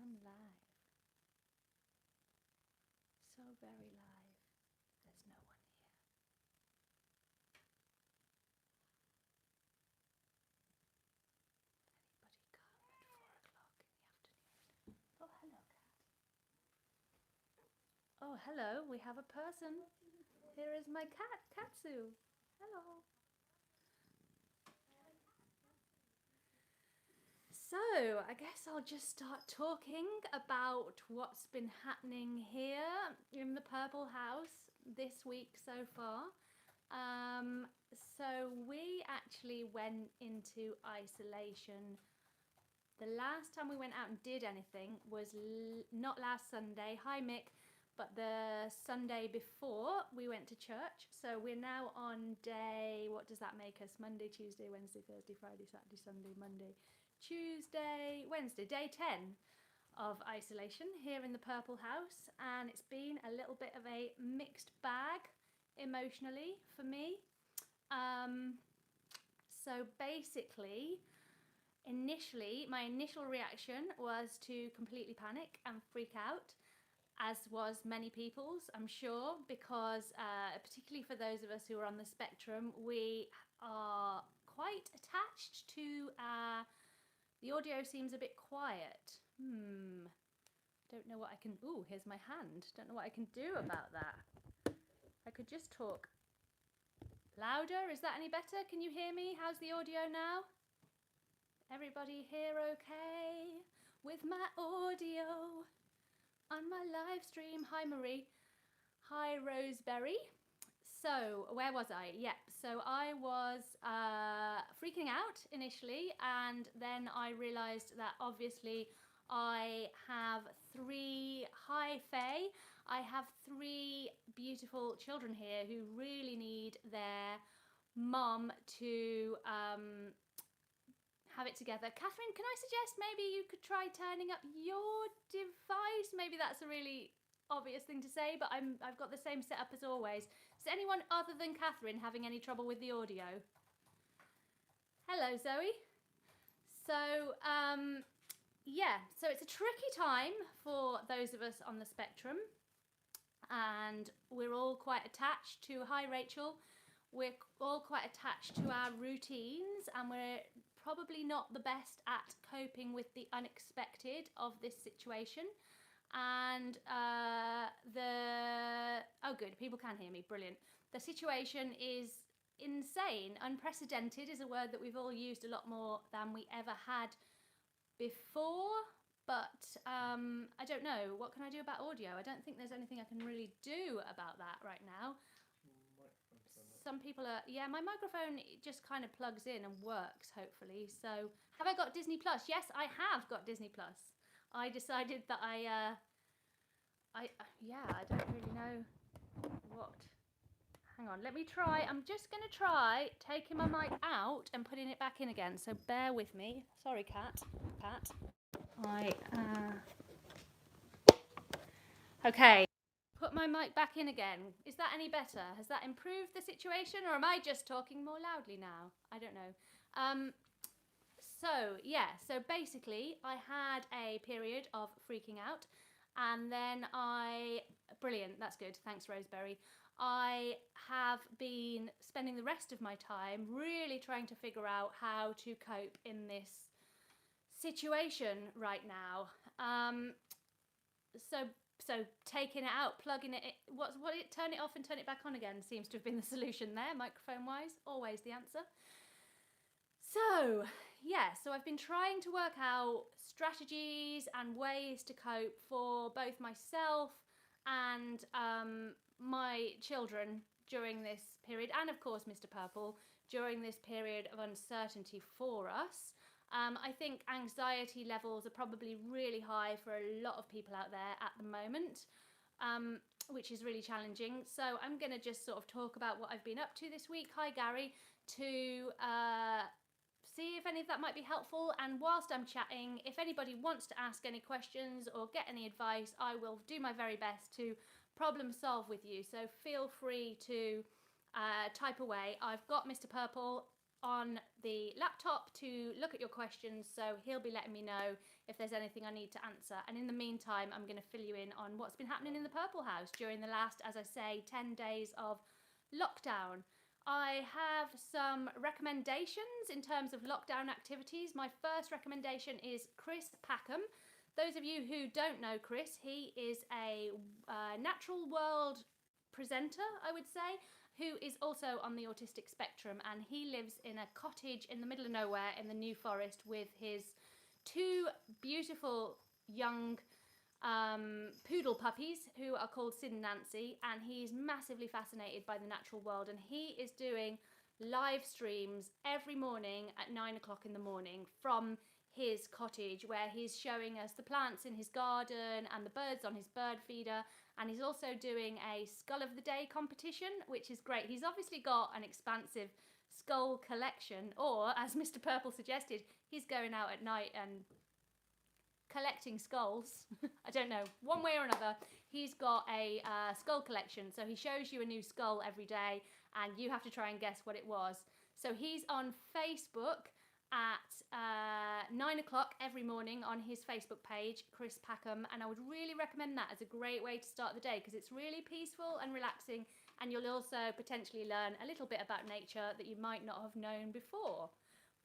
I'm live. So very live. There's no one here. Anybody come at 4 o'clock in the afternoon? Oh, hello, cat. Oh, hello. We have a person. Here is my cat, Katsu. Hello. So, I guess I'll just start talking about what's been happening here in the Purple House this week so far. So we actually went into isolation. The last time we went out and did anything was not last Sunday, hi Mick, but the Sunday before we went to church. So we're now on day, what does that make us? Monday, Tuesday, Wednesday, Thursday, Friday, Saturday, Sunday, Monday, Tuesday, Wednesday, day 10 of isolation here in the Purple House, and it's been a little bit of a mixed bag emotionally for me. So basically, initially, my initial reaction was to completely panic and freak out, as was many people's, I'm sure, because particularly for those of us who are on the spectrum, we are quite attached to the audio seems a bit quiet. Don't know what I can... Ooh, here's my hand. Don't know what I can do about that. I could just talk louder. Is that any better? Can you hear me? How's the audio now? Everybody here okay with my audio on my live stream? Hi, Marie. Hi, Roseberry. So, where was I? Yep, so I was freaking out initially, and then I realised that obviously I have I have three beautiful children here who really need their mum to have it together. Catherine, can I suggest maybe you could try turning up your device? Maybe that's a really obvious thing to say, but I've got the same setup as always. Is anyone other than Catherine having any trouble with the audio? Hello, Zoe. So, yeah, so it's a tricky time for those of us on the spectrum, and we're all quite attached to, hi Rachel, we're all quite attached to our routines, and we're probably not the best at coping with the unexpected of this situation. And oh good, people can hear me, brilliant. The situation is insane. Unprecedented is a word that we've all used a lot more than we ever had before, but I don't know, what can I do about audio? I don't think there's anything I can really do about that right now. Some people are, yeah, my microphone just kind of plugs in and works, hopefully. So, have I got Disney Plus? Yes, I have got Disney Plus. I decided that I don't really know what. Hang on, let me try. I'm just going to try taking my mic out and putting it back in again. So bear with me. Sorry, Pat. Okay. Put my mic back in again. Is that any better? Has that improved the situation, or am I just talking more loudly now? I don't know. So basically I had a period of freaking out, and then brilliant, that's good, thanks Roseberry. I have been spending the rest of my time really trying to figure out how to cope in this situation right now. So taking it out, plugging it, turn it off and turn it back on again seems to have been the solution there, microphone wise, always the answer. So, yeah, so I've been trying to work out strategies and ways to cope for both myself and my children during this period, and of course Mr. Purple, during this period of uncertainty for us. I think anxiety levels are probably really high for a lot of people out there at the moment, which is really challenging. So I'm going to just sort of talk about what I've been up to this week. Hi, Gary. To see if any of that might be helpful, and whilst I'm chatting, if anybody wants to ask any questions or get any advice, I will do my very best to problem solve with you, so feel free to type away. I've got Mr. Purple on the laptop to look at your questions, so he'll be letting me know if there's anything I need to answer. And in the meantime, I'm going to fill you in on what's been happening in the Purple House during the last, as I say, 10 days of lockdown. I have some recommendations in terms of lockdown activities. My first recommendation is Chris Packham. Those of you who don't know Chris, he is a natural world presenter, I would say, who is also on the autistic spectrum, and he lives in a cottage in the middle of nowhere in the New Forest with his two beautiful young poodle puppies who are called Sid and Nancy, and he's massively fascinated by the natural world, and he is doing live streams every morning at 9 o'clock in the morning from his cottage, where he's showing us the plants in his garden and the birds on his bird feeder. And he's also doing a skull of the day competition, which is great. He's obviously got an expansive skull collection, or as Mr. Purple suggested, he's going out at night and collecting skulls. I don't know, one way or another, he's got a skull collection. So he shows you a new skull every day and you have to try and guess what it was. So he's on Facebook at 9 o'clock every morning on his Facebook page, Chris Packham, and I would really recommend that as a great way to start the day, because it's really peaceful and relaxing, and you'll also potentially learn a little bit about nature that you might not have known before.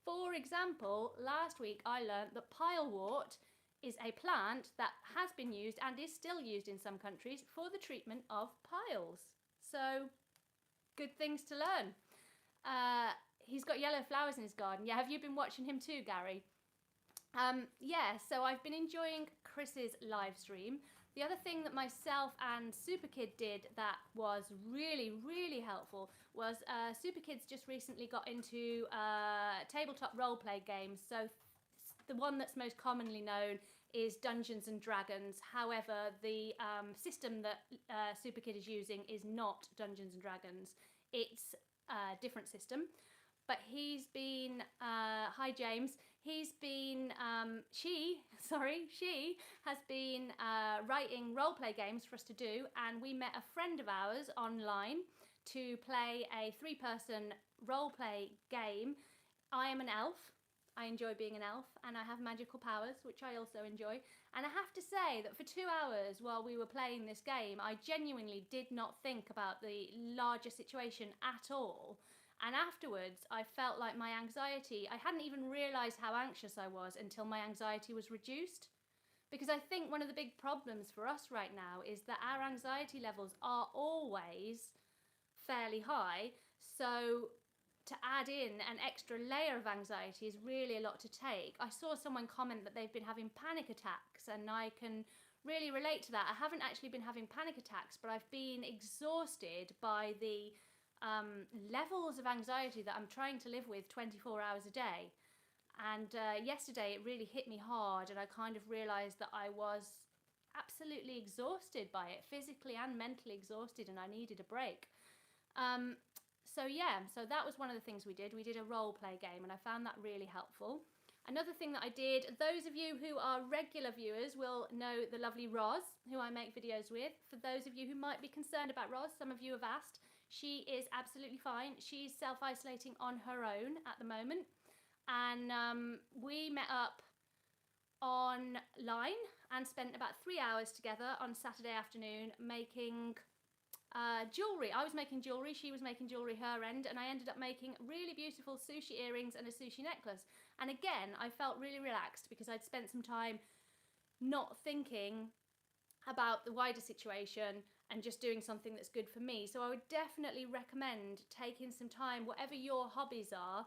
For example, last week I learned that pilewort is a plant that has been used and is still used in some countries for the treatment of piles. So, good things to learn. He's got yellow flowers in his garden. Yeah, have you been watching him too, Gary? Yeah, so I've been enjoying Chris's live stream. The other thing that myself and Superkid did that was really, really helpful was Superkids just recently got into tabletop roleplay games. So the one that's most commonly known is Dungeons and Dragons. However, the system that Superkid is using is not Dungeons and Dragons. It's a different system. But he's been, hi James, he's been, she has been writing roleplay games for us to do, and we met a friend of ours online to play a 3-person roleplay game. I am an elf. I enjoy being an elf, and I have magical powers, which I also enjoy. And I have to say that for 2 hours while we were playing this game, I genuinely did not think about the larger situation at all. And afterwards, I felt like my anxiety, I hadn't even realised how anxious I was until my anxiety was reduced. Because I think one of the big problems for us right now is that our anxiety levels are always fairly high. So to add in an extra layer of anxiety is really a lot to take. I saw someone comment that they've been having panic attacks, and I can really relate to that. I haven't actually been having panic attacks, but I've been exhausted by the levels of anxiety that I'm trying to live with 24 hours a day. And yesterday it really hit me hard, and I kind of realised that I was absolutely exhausted by it, physically and mentally exhausted, and I needed a break. So yeah, so that was one of the things we did. We did a role play game, and I found that really helpful. Another thing that I did, those of you who are regular viewers will know the lovely Roz, who I make videos with. For those of you who might be concerned about Roz, some of you have asked, she is absolutely fine. She's self-isolating on her own at the moment. And we met up online and spent about 3 hours together on Saturday afternoon making jewellery. I was making jewellery, she was making jewellery her end, and I ended up making really beautiful sushi earrings and a sushi necklace. And again, I felt really relaxed because I'd spent some time not thinking about the wider situation and just doing something that's good for me. So I would definitely recommend taking some time, whatever your hobbies are,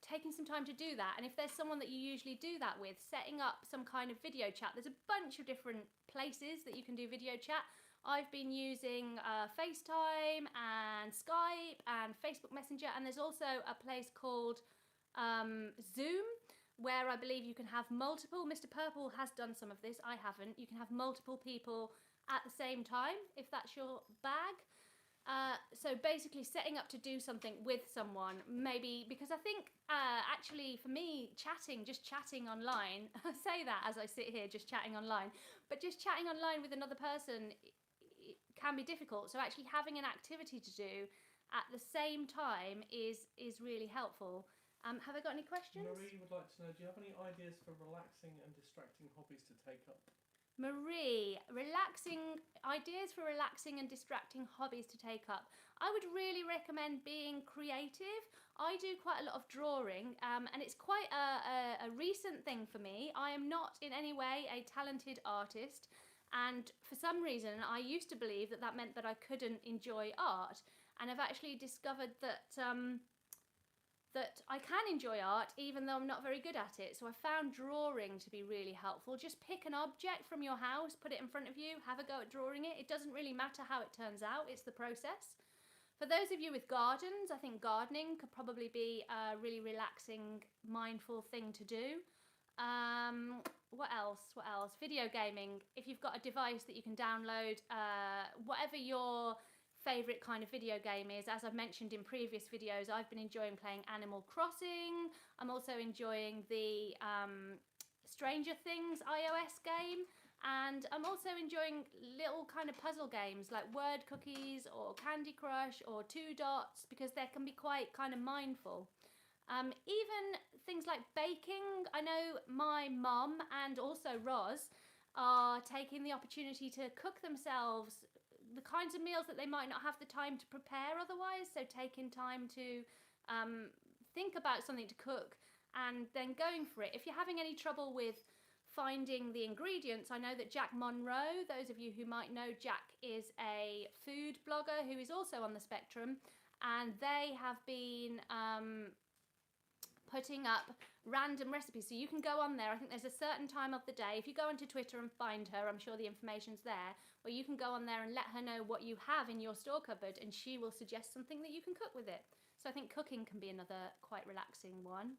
taking some time to do that. And if there's someone that you usually do that with, setting up some kind of video chat. There's a bunch of different places that you can do video chat. I've been using FaceTime and Skype and Facebook Messenger, and there's also a place called Zoom, where I believe you can have multiple, Mr. Purple has done some of this, I haven't, you can have multiple people at the same time, if that's your bag. So basically setting up to do something with someone, maybe, because I think actually for me, just chatting online, I say that as I sit here just chatting online, but just chatting online with another person it can be difficult. So actually having an activity to do at the same time is really helpful. Have I got any questions? Marie would like to know, do you have any ideas for relaxing and distracting hobbies to take up? Marie, ideas for relaxing and distracting hobbies to take up. I would really recommend being creative. I do quite a lot of drawing, and it's quite a recent thing for me. I am not in any way a talented artist, and for some reason I used to believe that that meant that I couldn't enjoy art, and I've actually discovered that that I can enjoy art even though I'm not very good at it. So I found drawing to be really helpful. Just pick an object from your house, put it in front of you, have a go at drawing it. It doesn't really matter how it turns out, it's the process. For those of you with gardens, I think gardening could probably be a really relaxing, mindful thing to do. What else? Video gaming. If you've got a device that you can download, whatever your favourite kind of video game is. As I've mentioned in previous videos, I've been enjoying playing Animal Crossing. I'm also enjoying the Stranger Things iOS game, and I'm also enjoying little kind of puzzle games like word cookies or Candy Crush or Two Dots, because they can be quite kind of mindful. Even things like baking. I know my mum and also Roz are taking the opportunity to cook themselves the kinds of meals that they might not have the time to prepare otherwise, so taking time to think about something to cook and then going for it. If you're having any trouble with finding the ingredients, I know that Jack Monroe, those of you who might know, Jack is a food blogger who is also on the spectrum, and they have been putting up random recipes, so you can go on there. I think there's a certain time of the day, if you go onto Twitter and find her, I'm sure the information's there, where you can go on there and let her know what you have in your store cupboard, and she will suggest something that you can cook with it. So I think cooking can be another quite relaxing one.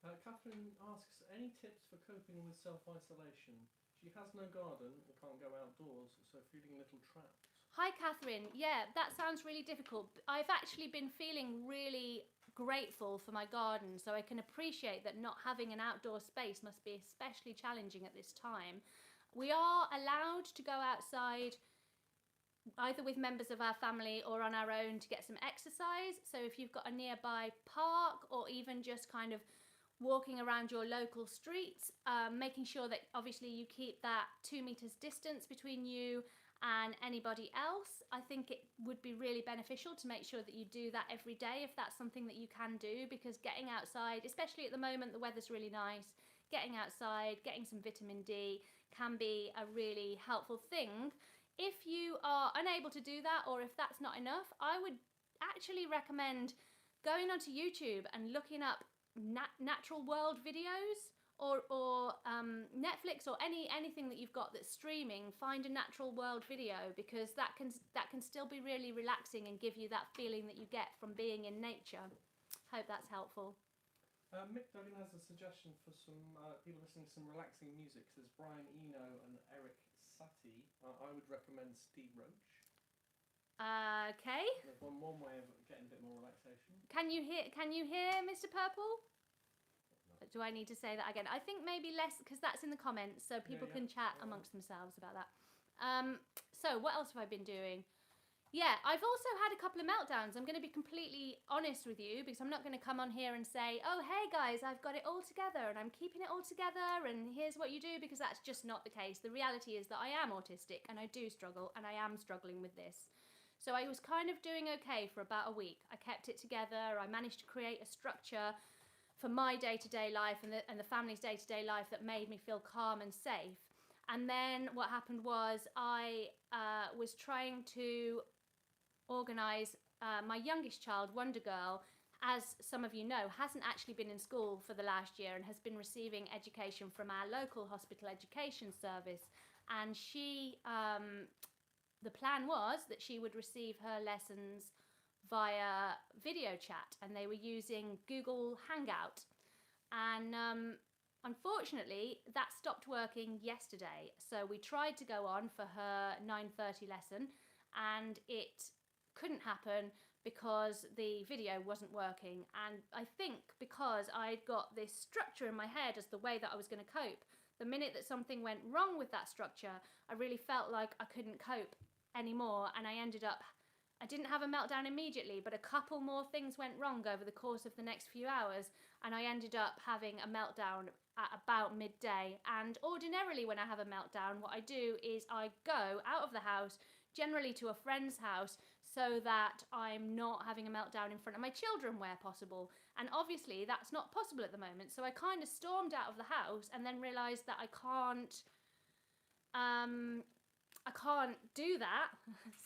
Catherine asks, any tips for coping with self-isolation? She has no garden and can't go outdoors, so feeling a little trapped. Hi Catherine, yeah, that sounds really difficult. I've actually been feeling really grateful for my garden, so I can appreciate that not having an outdoor space must be especially challenging at this time. We are allowed to go outside either with members of our family or on our own to get some exercise, so if you've got a nearby park or even just kind of walking around your local streets, making sure that obviously you keep that 2 meters distance between you and anybody else. I think it would be really beneficial to make sure that you do that every day if that's something that you can do, because getting outside, especially at the moment the weather's really nice, getting outside, getting some vitamin D can be a really helpful thing. If you are unable to do that, or if that's not enough, I would actually recommend going onto YouTube and looking up natural world videos, or Netflix, or anything that you've got that's streaming. Find a natural world video, because that can still be really relaxing and give you that feeling that you get from being in nature. Hope that's helpful. Mick Duggan has a suggestion for some people listening to some relaxing music. There's Brian Eno and Eric Satie. I would recommend Steve Roach. Okay. There's one way of getting a bit more relaxation. Can you hear Mr. Purple? Do I need to say that again? I think maybe less, because that's in the comments, so people can chat amongst themselves about that. So what else have I been doing? Yeah, I've also had a couple of meltdowns. I'm going to be completely honest with you, because I'm not going to come on here and say, oh, hey guys, I've got it all together and I'm keeping it all together and here's what you do, because that's just not the case. The reality is that I am autistic and I do struggle, and I am struggling with this. So I was kind of doing okay for about a week. I kept it together. I managed to create a structure for my day-to-day life and the family's day-to-day life that made me feel calm and safe. And then what happened was I was trying to organise my youngest child, Wonder Girl, as some of you know, hasn't actually been in school for the last year and has been receiving education from our local hospital education service. And she, the plan was that she would receive her lessons via video chat, and they were using Google Hangout, and unfortunately that stopped working yesterday. So we tried to go on for her 9:30 lesson and it couldn't happen because the video wasn't working. And I think because I'd got this structure in my head as the way that I was going to cope, the minute that something went wrong with that structure, I really felt like I couldn't cope anymore, and I ended up I didn't have a meltdown immediately, but a couple more things went wrong over the course of the next few hours, and I ended up having a meltdown at about midday. And ordinarily when I have a meltdown, what I do is I go out of the house, generally to a friend's house, so that I'm not having a meltdown in front of my children where possible. And obviously that's not possible at the moment, so I kind of stormed out of the house and then realised that I can't do that.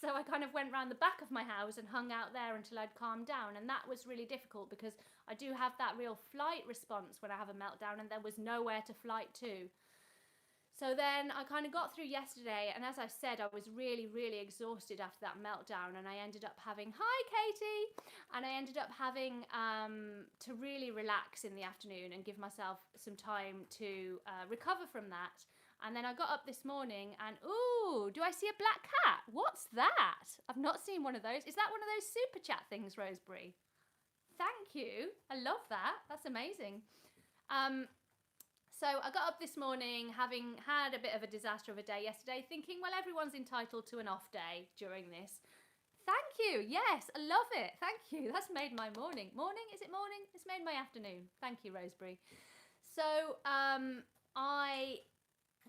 So I kind of went round the back of my house and hung out there until I'd calmed down, and that was really difficult because I do have that real flight response when I have a meltdown, and there was nowhere to flight to. So then I kind of got through yesterday, and as I said, I was really, really exhausted after that meltdown, and I ended up having, hi Katie, and I ended up having to really relax in the afternoon and give myself some time to recover from that. And then I got up this morning and, ooh, do I see a black cat? What's that? I've not seen one of those. Is that one of those super chat things, Roseberry? Thank you. I love that. That's amazing. So I got up this morning having had a bit of a disaster of a day yesterday, thinking, well, everyone's entitled to an off day during this. Thank you. Yes, I love it. Thank you. That's made my morning. Morning? Is it morning? It's made my afternoon. Thank you, Roseberry. So I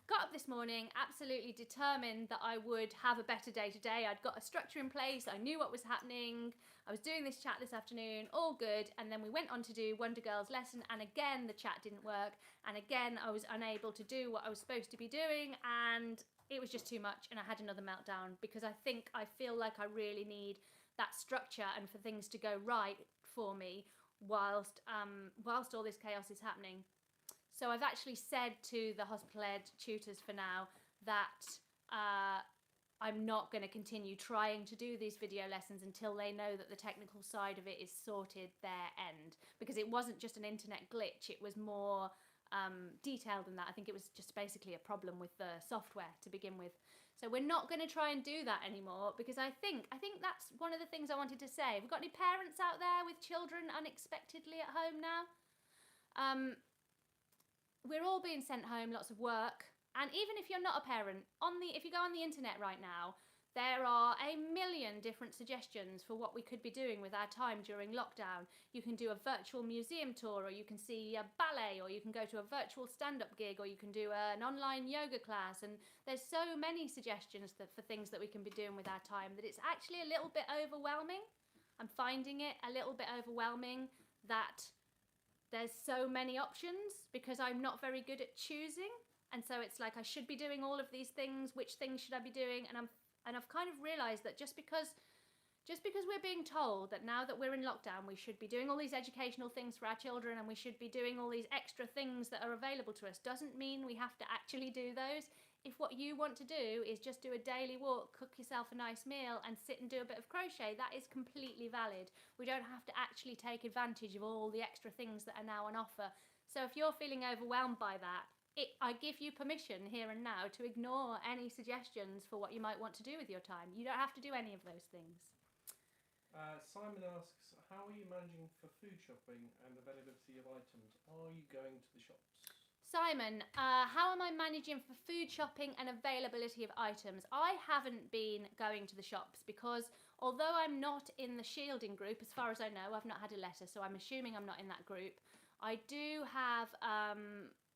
got up this morning absolutely determined that I would have a better day today. I'd got a structure in place. I knew what was happening. I was doing this chat this afternoon, all good. And then we went on to do Wonder Girl's lesson, and again the chat didn't work, and again I was unable to do what I was supposed to be doing, and it was just too much, and I had another meltdown because I feel like I really need that structure and for things to go right for me whilst all this chaos is happening. So I've actually said to the hospital ed tutors for now that I'm not going to continue trying to do these video lessons until they know that the technical side of it is sorted their end. Because it wasn't just an internet glitch, it was more detailed than that. I think it was just basically a problem with the software to begin with. So we're not going to try and do that anymore, because I think that's one of the things I wanted to say. Have we got any parents out there with children unexpectedly at home now? We're all being sent home, lots of work. And even if you're not a parent, if you go on the internet right now, there are a million different suggestions for what we could be doing with our time during lockdown. You can do a virtual museum tour, or you can see a ballet, or you can go to a virtual stand-up gig, or you can do an online yoga class. And there's so many suggestions for things that we can be doing with our time that it's actually a little bit overwhelming. I'm finding it a little bit overwhelming that there's so many options, because I'm not very good at choosing. And so it's like I should be doing all of these things. Which things should I be doing? And I've kind of realised that just because we're being told that now that we're in lockdown we should be doing all these educational things for our children, and we should be doing all these extra things that are available to us, doesn't mean we have to actually do those. If what you want to do is just do a daily walk, cook yourself a nice meal and sit and do a bit of crochet, that is completely valid. We don't have to actually take advantage of all the extra things that are now on offer. So if you're feeling overwhelmed by that, I give you permission here and now to ignore any suggestions for what you might want to do with your time. You don't have to do any of those things. Simon asks, how are you managing for food shopping and availability of items? Are you going to the shops? Simon, how am I managing for food shopping and availability of items? I haven't been going to the shops because although I'm not in the shielding group, as far as I know, I've not had a letter, so I'm assuming I'm not in that group. I do have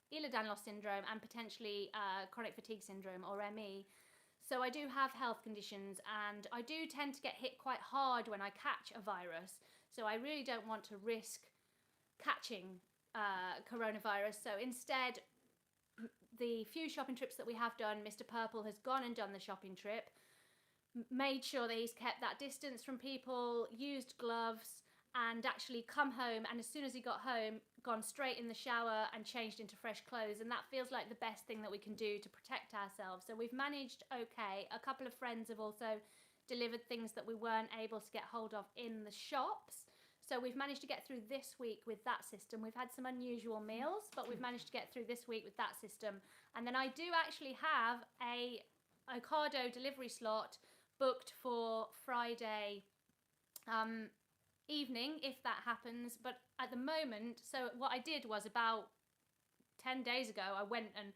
Ehlers-danlos syndrome and potentially chronic fatigue syndrome, or ME. So I do have health conditions, and I do tend to get hit quite hard when I catch a virus. So I really don't want to risk catching coronavirus. So instead, the few shopping trips that we have done, Mr. Purple has gone and done the shopping trip, made sure that he's kept that distance from people, used gloves, and actually come home, and as soon as he got home, gone straight in the shower and changed into fresh clothes. And that feels like the best thing that we can do to protect ourselves. So we've managed okay. A couple of friends have also delivered things that we weren't able to get hold of in the shops. So we've managed to get through this week with that system. We've had some unusual meals, but we've managed to get through this week with that system. And then I do actually have a Ocado delivery slot booked for Friday evening, if that happens. But at the moment, so what I did was about 10 days ago, I went and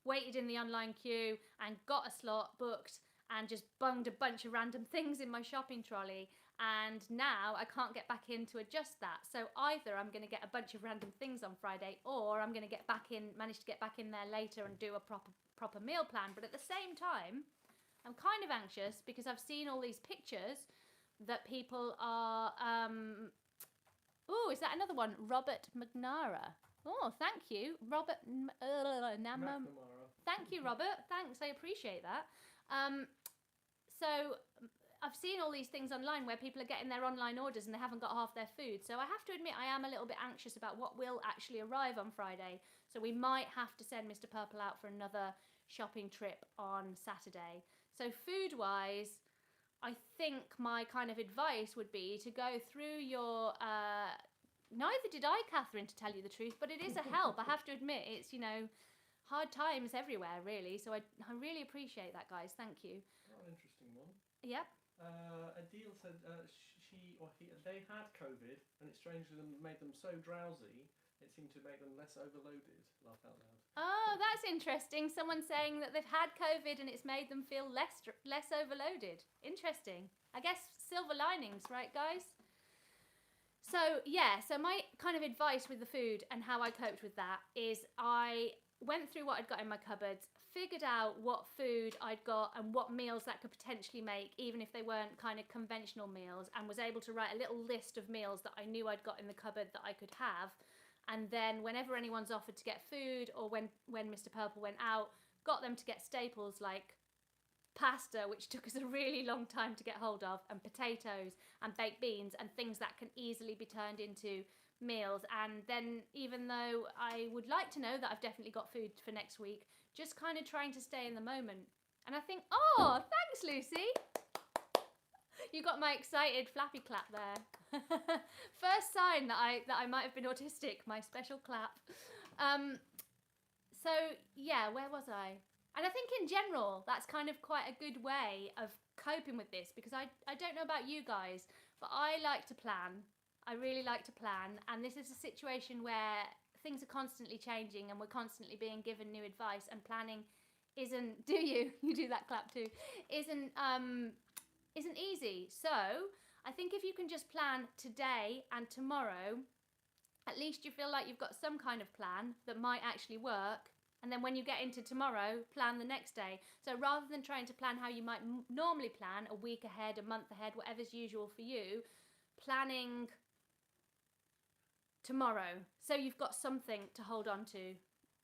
waited in the online queue and got a slot booked. and just bunged a bunch of random things in my shopping trolley. And now I can't get back in to adjust that. So either I'm going to get a bunch of random things on Friday, or I'm going to manage to get back in there later and do a proper meal plan. But at the same time, I'm kind of anxious because I've seen all these pictures that people are... Oh, is that another one? Robert McNara. Oh, thank you. Robert... McNamara. Thank you, Robert. Thanks, I appreciate that. So I've seen all these things online where people are getting their online orders and they haven't got half their food. So I have to admit I am a little bit anxious about what will actually arrive on Friday. So we might have to send Mr. Purple out for another shopping trip on Saturday. So food-wise, I think my kind of advice would be to go through your... neither did I, Catherine, to tell you the truth, but it is a help. I have to admit, it's, hard times everywhere, really. So I really appreciate that, guys. Thank you. Oh, an interesting one. Yep. Adil said she or he they had COVID, and it strangely made them so drowsy it seemed to make them less overloaded. Laugh out loud. Oh, that's interesting. Someone saying that they've had COVID and it's made them feel less overloaded. Interesting. I guess silver linings, right, guys? So so my kind of advice with the food and how I coped with that is I went through what I'd got in my cupboards, figured out what food I'd got and what meals that could potentially make, even if they weren't kind of conventional meals, and was able to write a little list of meals that I knew I'd got in the cupboard that I could have. And then whenever anyone's offered to get food, or when Mr. Purple went out, got them to get staples like pasta, which took us a really long time to get hold of, and potatoes and baked beans and things that can easily be turned into meals. And then, even though I would like to know that I've definitely got food for next week, just kind of trying to stay in the moment. And I think, oh, thanks, Lucy. You got my excited flappy clap there. First sign that I might have been autistic, my special clap. So yeah, where was I? And I think in general, that's kind of quite a good way of coping with this, because I don't know about you guys, but I like to plan. I really like to plan, and this is a situation where things are constantly changing and we're constantly being given new advice, and planning isn't, you do that clap too, isn't easy. So I think if you can just plan today and tomorrow, at least you feel like you've got some kind of plan that might actually work. And then when you get into tomorrow, plan the next day. So rather than trying to plan how you might normally plan, a week ahead, a month ahead, whatever's usual for you, planning tomorrow, so you've got something to hold on to.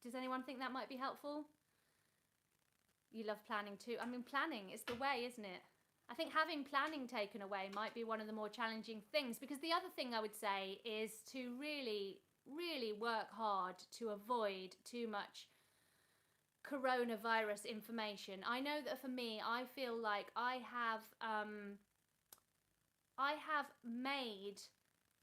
Does anyone think that might be helpful? You love planning too. I mean, planning is the way, isn't it? I think having planning taken away might be one of the more challenging things, because the other thing I would say is to really, really work hard to avoid too much coronavirus information. I know that for me, I feel like I have made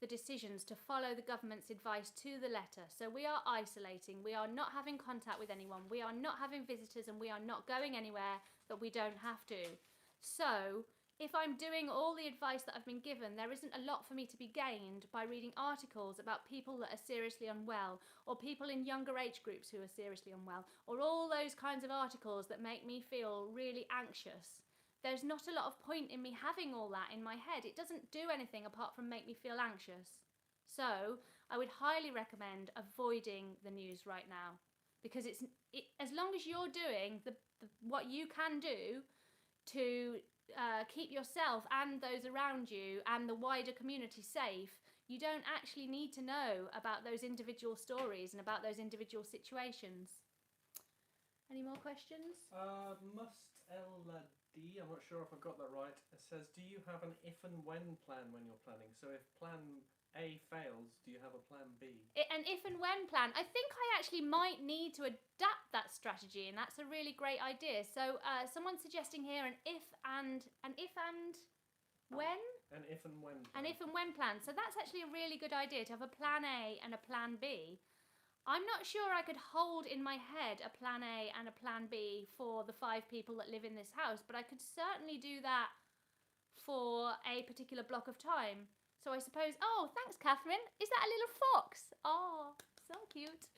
the decisions to follow the government's advice to the letter. So we are isolating, we are not having contact with anyone, we are not having visitors, and we are not going anywhere that we don't have to. So if I'm doing all the advice that I've been given, there isn't a lot for me to be gained by reading articles about people that are seriously unwell, or people in younger age groups who are seriously unwell, or all those kinds of articles that make me feel really anxious. There's not a lot of point in me having all that in my head. It doesn't do anything apart from make me feel anxious. So I would highly recommend avoiding the news right now, because as long as you're doing what you can do to keep yourself and those around you and the wider community safe, you don't actually need to know about those individual stories and about those individual situations. Any more questions? I'm not sure if I've got that right. It says, do you have an if and when plan when you're planning? So if plan A fails, do you have a plan B? An if and when plan. I think I actually might need to adapt that strategy, and that's a really great idea. So someone's suggesting here an if and when? An if and when plan. An if and when plan. So that's actually a really good idea, to have a plan A and a plan B. I'm not sure I could hold in my head a plan A and a plan B for the 5 people that live in this house, but I could certainly do that for a particular block of time. So I suppose, oh, thanks, Catherine. Is that a little fox? Oh, so cute.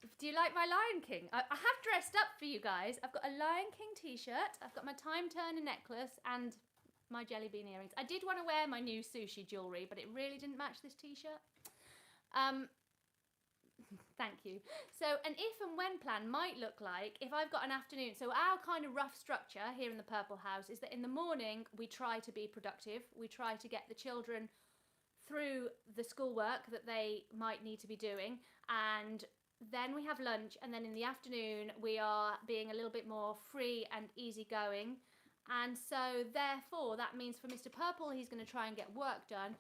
Do you like my Lion King? I have dressed up for you guys. I've got a Lion King t-shirt. I've got my Time Turner necklace and my jelly bean earrings. I did want to wear my new sushi jewellery, but it really didn't match this t-shirt. Thank you. So an if and when plan might look like if I've got an afternoon. So our kind of rough structure here in the Purple House is that in the morning we try to be productive. We try to get the children through the schoolwork that they might need to be doing, and then we have lunch, and then in the afternoon we are being a little bit more free and easygoing. And so therefore that means for Mr. Purple he's going to try and get work done,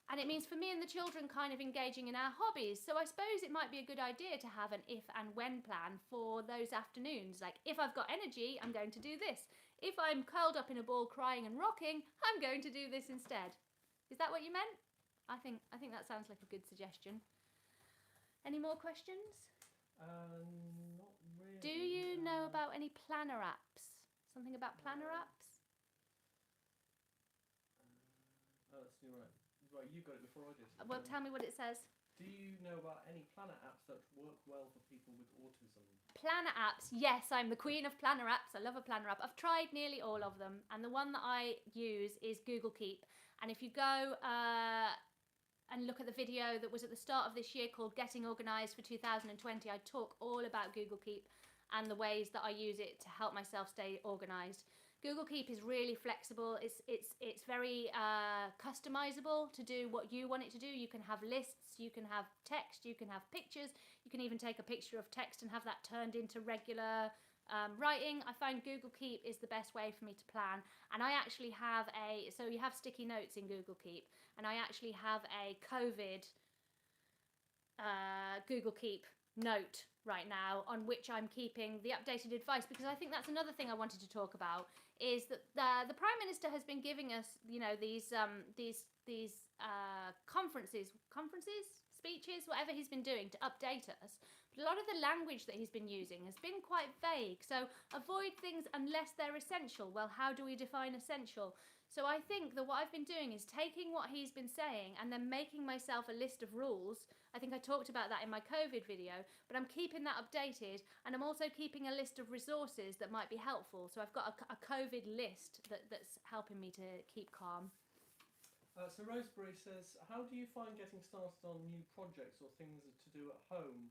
and it means for me and the children kind of engaging in our hobbies. So I suppose it might be a good idea to have an if and when plan for those afternoons. Like, if I've got energy, I'm going to do this. If I'm curled up in a ball crying and rocking, I'm going to do this instead. Is that what you meant? I think that sounds like a good suggestion. Any more questions? Not really. Do you know about any planner apps? Something about planner apps? Let's see, right. Right, you got it before I did. Well, tell me what it says. Do you know about any planner apps that work well for people with autism? Planner apps, yes, I'm the queen of planner apps. I love a planner app. I've tried nearly all of them, and the one that I use is Google Keep. And if you go and look at the video that was at the start of this year called Getting Organised for 2020, I talk all about Google Keep and the ways that I use it to help myself stay organised. Google Keep is really flexible. It's very customizable to do what you want it to do. You can have lists, you can have text, you can have pictures, you can even take a picture of text and have that turned into regular writing. I find Google Keep is the best way for me to plan, and I actually have so you have sticky notes in Google Keep, and I actually have a COVID Google Keep note right now on which I'm keeping the updated advice, because I think that's another thing I wanted to talk about, is that the Prime Minister has been giving us, you know, these speeches, whatever he's been doing to update us. But a lot of the language that he's been using has been quite vague. So avoid things unless they're essential. Well, how do we define essential? So I think that what I've been doing is taking what he's been saying and then making myself a list of rules. I think I talked about that in my COVID video, but I'm keeping that updated, and I'm also keeping a list of resources that might be helpful. So I've got a COVID list that's helping me to keep calm. So Roseberry says, how do you find getting started on new projects or things to do at home?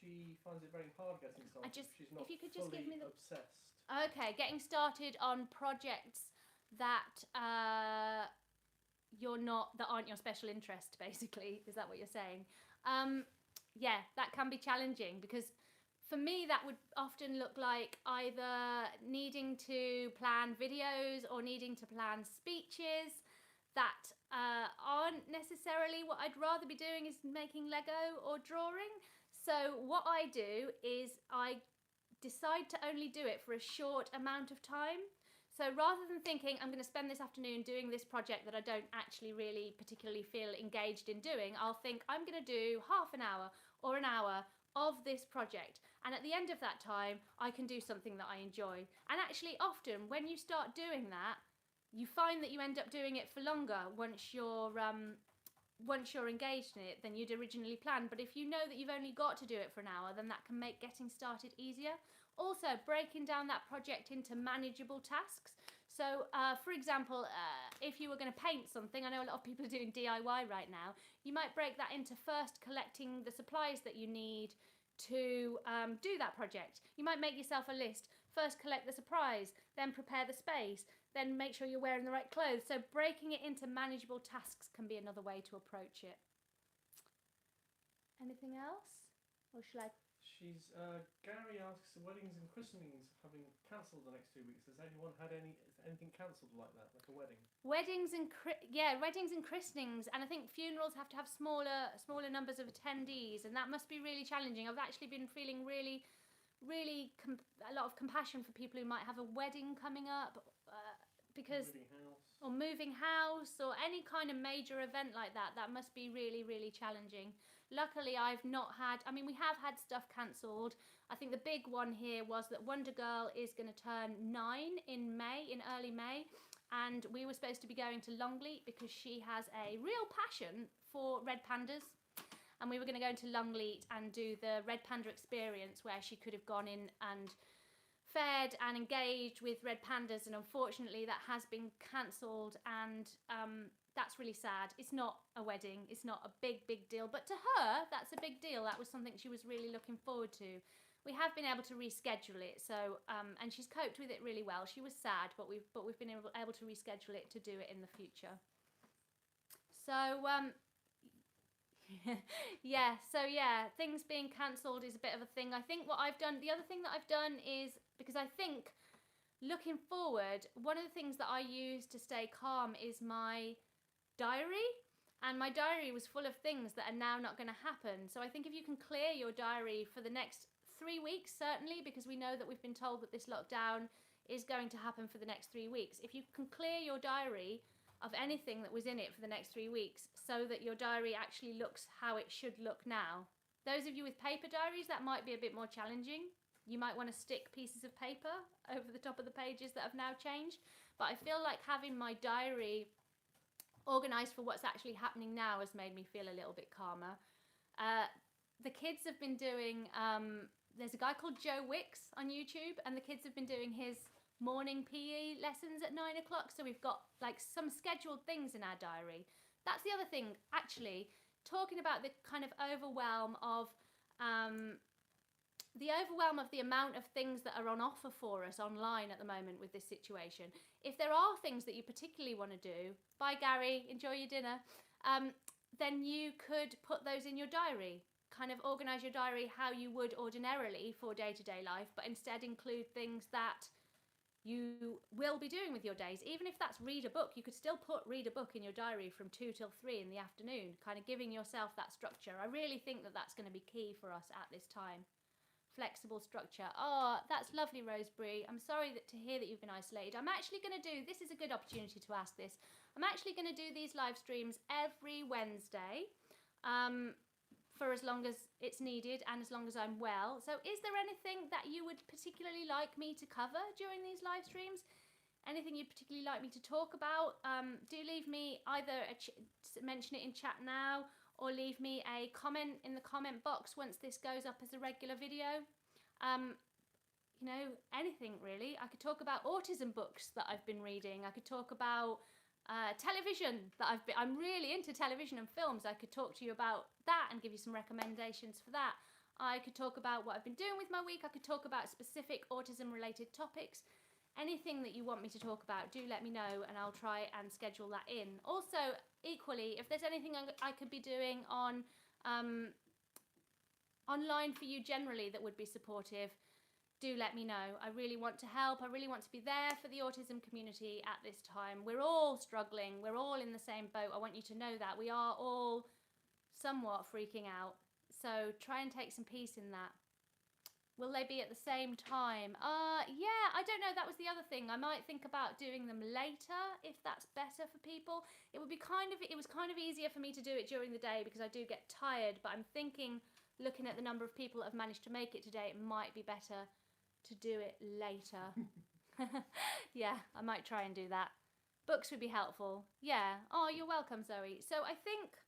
She finds it very hard getting started. She's not if you could just give me obsessed. Okay, getting started on projects that aren't your special interest, basically. Is that what you're saying? Yeah, that can be challenging, because for me that would often look like either needing to plan videos or needing to plan speeches that aren't necessarily what I'd rather be doing, is making Lego or drawing. So what I do is I decide to only do it for a short amount of time. So rather than thinking I'm going to spend this afternoon doing this project that I don't actually really particularly feel engaged in doing, I'll think I'm going to do half an hour or an hour of this project, and at the end of that time I can do something that I enjoy. And actually often when you start doing that, you find that you end up doing it for longer once you're engaged in it than you'd originally planned. But if you know that you've only got to do it for an hour, then that can make getting started easier. Also, breaking down that project into manageable tasks. So, for example, if you were going to paint something, I know a lot of people are doing DIY right now, you might break that into first collecting the supplies that you need to do that project. You might make yourself a list. First collect the supplies, then prepare the space, then make sure you're wearing the right clothes. So breaking it into manageable tasks can be another way to approach it. Anything else? Or shall I? Gary asks, weddings and christenings having cancelled the next 2 weeks. Has anyone had anything cancelled like that, like a wedding? Weddings and christenings, and I think funerals have to have smaller numbers of attendees, and that must be really challenging. I've actually been feeling really a lot of compassion for people who might have a wedding coming up, because moving house or any kind of major event like that. That must be really challenging. Luckily I've not had, we have had stuff cancelled. I think the big one here was that Wonder Girl is going to turn 9 in early May, and we were supposed to be going to Longleat because she has a real passion for red pandas. and we were going to go into Longleat and do the Red Panda experience, where she could have gone in and fed and engaged with red pandas, and unfortunately that has been cancelled, and that's really sad. It's not a wedding, it's not a big deal, but to her that's a big deal. That was something she was really looking forward to. We have been able to reschedule it, so and she's coped with it really well. She was sad, but we've been able to reschedule it to do it in the future. So yeah, things being cancelled is a bit of a thing. I think what I've done, the other thing that I've done is, because I think looking forward, one of the things that I use to stay calm is my diary. And my diary was full of things that are now not going to happen. So I think if you can clear your diary for the next 3 weeks, certainly, because we know that we've been told that this lockdown is going to happen for the next 3 weeks. If you can clear your diary of anything that was in it for the next 3 weeks, so that your diary actually looks how it should look now. Those of you with paper diaries, that might be a bit more challenging. You might want to stick pieces of paper over the top of the pages that have now changed. But I feel like having my diary organised for what's actually happening now has made me feel a little bit calmer. The kids have been doing, there's a guy called Joe Wicks on YouTube, and the kids have been doing his morning PE lessons at 9 o'clock. So we've got like some scheduled things in our diary. That's the other thing, actually, talking about the kind of overwhelm of the amount of things that are on offer for us online at the moment with this situation. If there are things that you particularly want to do, bye Gary, enjoy your dinner, then you could put those in your diary. Kind of organise your diary how you would ordinarily for day-to-day life, but instead include things that you will be doing with your days. Even if that's read a book, you could still read a book in your diary from 2 till 3 in the afternoon, kind of giving yourself that structure. I really think that that's going to be key for us at this time. Flexible structure. Oh, that's lovely, Roseberry. I'm sorry to hear that you've been isolated. I'm actually going to do, this is a good opportunity to ask this, I'm actually going to do these live streams every Wednesday. For as long as it's needed and as long as I'm well. So is there anything that you would particularly like me to cover during these live streams? Anything you'd particularly like me to talk about? Do leave me either mention it in chat now, or leave me a comment in the comment box once this goes up as a regular video. You know, anything really. I could talk about autism books that I've been reading. I could talk about television that I'm really into television and films. I could talk to you about that and give you some recommendations for that. I could talk about what I've been doing with my week. I could talk about specific autism related topics. Anything that you want me to talk about, do let me know and I'll try and schedule that in. Also, equally, if there's anything I could be doing on online for you generally that would be supportive, do let me know. I really want to help. I really want to be there for the autism community at this time. We're all struggling. We're all in the same boat. I want you to know that. We are all somewhat freaking out. So try and take some peace in that. Will they be at the same time? Yeah, I don't know. That was the other thing. I might think about doing them later if that's better for people. It was kind of easier for me to do it during the day because I do get tired, but I'm thinking, looking at the number of people that have managed to make it today, it might be better to do it later. Yeah, I might try and do that. Books would be helpful. Yeah. Oh, you're welcome, Zoe. So I think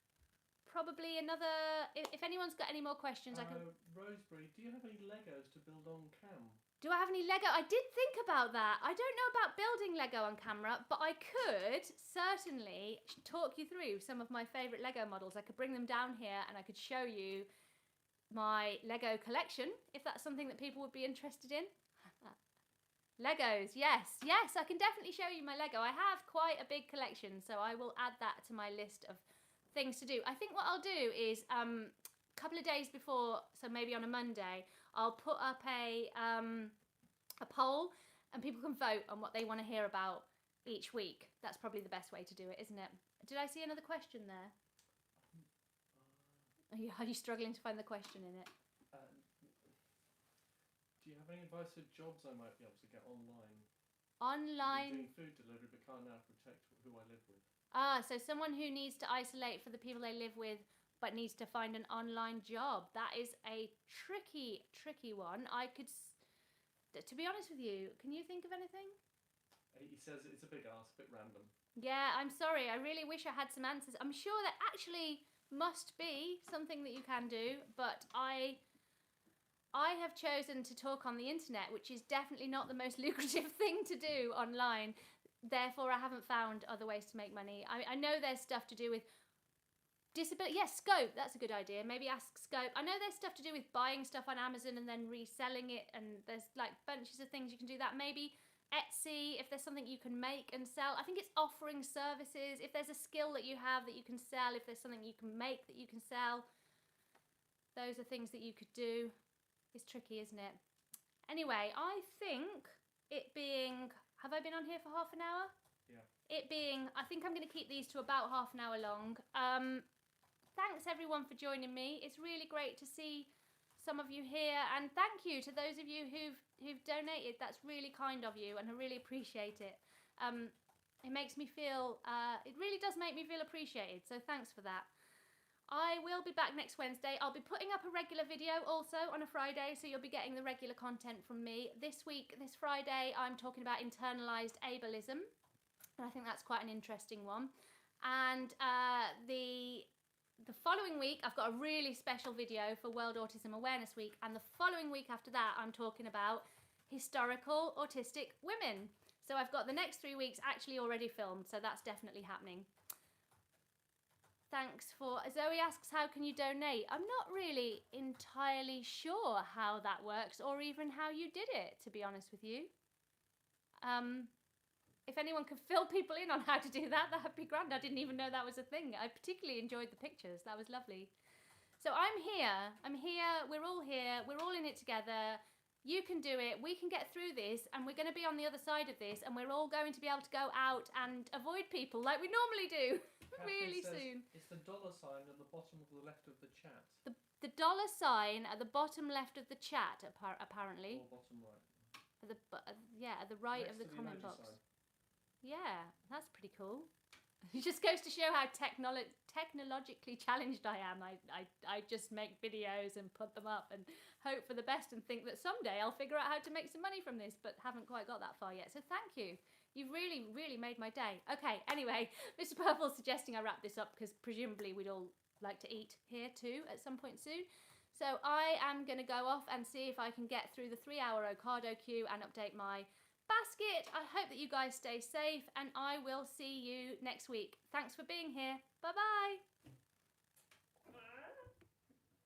probably another, if anyone's got any more questions, I can... Roseberry, do you have any Legos to build on cam? Do I have any Lego? I did think about that. I don't know about building Lego on camera, but I could certainly talk you through some of my favourite Lego models. I could bring them down here and I could show you my Lego collection, if that's something that people would be interested in. Legos, yes, I can definitely show you my Lego. I have quite a big collection, so I will add that to my list of things to do. I think what I'll do is a couple of days before, so maybe on a Monday, I'll put up a poll and people can vote on what they want to hear about each week. That's probably the best way to do it, isn't it? Did I see another question there? Are you struggling to find the question in it? Do you have any advice for jobs I might be able to get online? Online? I'm doing food delivery but can't now protect who I live with. So someone who needs to isolate for the people they live with but needs to find an online job. That is a tricky one. To be honest with you, can you think of anything? He says it's a big ask, a bit random. Yeah, I'm sorry. I really wish I had some answers. I'm sure that actually must be something that you can do, but I have chosen to talk on the internet, which is definitely not the most lucrative thing to do online. Therefore, I haven't found other ways to make money. I know there's stuff to do with disability. Yes, Scope, that's a good idea. Maybe ask Scope. I know there's stuff to do with buying stuff on Amazon and then reselling it, and there's like bunches of things you can do that. Maybe Etsy, if there's something you can make and sell. I think it's offering services. If there's a skill that you have that you can sell, if there's something you can make that you can sell, those are things that you could do. It's tricky, isn't it? Anyway, I think it being, have I been on here for half an hour? Yeah. It being, I think I'm going to keep these to about half an hour long. Thanks everyone for joining me. It's really great to see some of you here, and thank you to those of you who've donated. That's really kind of you, and I really appreciate it. It makes me feel, it really does make me feel appreciated, so thanks for that. I will be back next Wednesday. I'll be putting up a regular video also on a Friday, so you'll be getting the regular content from me. This week, this Friday, I'm talking about internalised ableism, and I think that's quite an interesting one. And the following week, I've got a really special video for World Autism Awareness Week, and the following week after that, I'm talking about historical autistic women. So I've got the next 3 weeks actually already filmed, so that's definitely happening. Thanks for, Zoe asks, how can you donate? I'm not really entirely sure how that works, or even how you did it, to be honest with you. If anyone could fill people in on how to do that, that'd be grand. I didn't even know that was a thing. I particularly enjoyed the pictures. That was lovely. So I'm here, we're all here, we're all in it together. You can do it, we can get through this, and we're going to be on the other side of this, and we're all going to be able to go out and avoid people like we normally do. Really soon. It's the $sign at the bottom of the left of the chat. The $sign at the bottom left of the chat, apparently. Or bottom right. At the right Next of the to the comment emoji box. sign. Yeah, that's pretty cool. It just goes to show how technologically challenged I am. I just make videos and put them up and hope for the best and think that someday I'll figure out how to make some money from this, but haven't quite got that far yet. So thank you. You've really, really made my day. Okay, anyway, Mr. Purple's suggesting I wrap this up because presumably we'd all like to eat here too at some point soon. So I am going to go off and see if I can get through the 3-hour Ocado queue and update my basket. I hope that you guys stay safe, and I will see you next week. Thanks for being here. Bye-bye.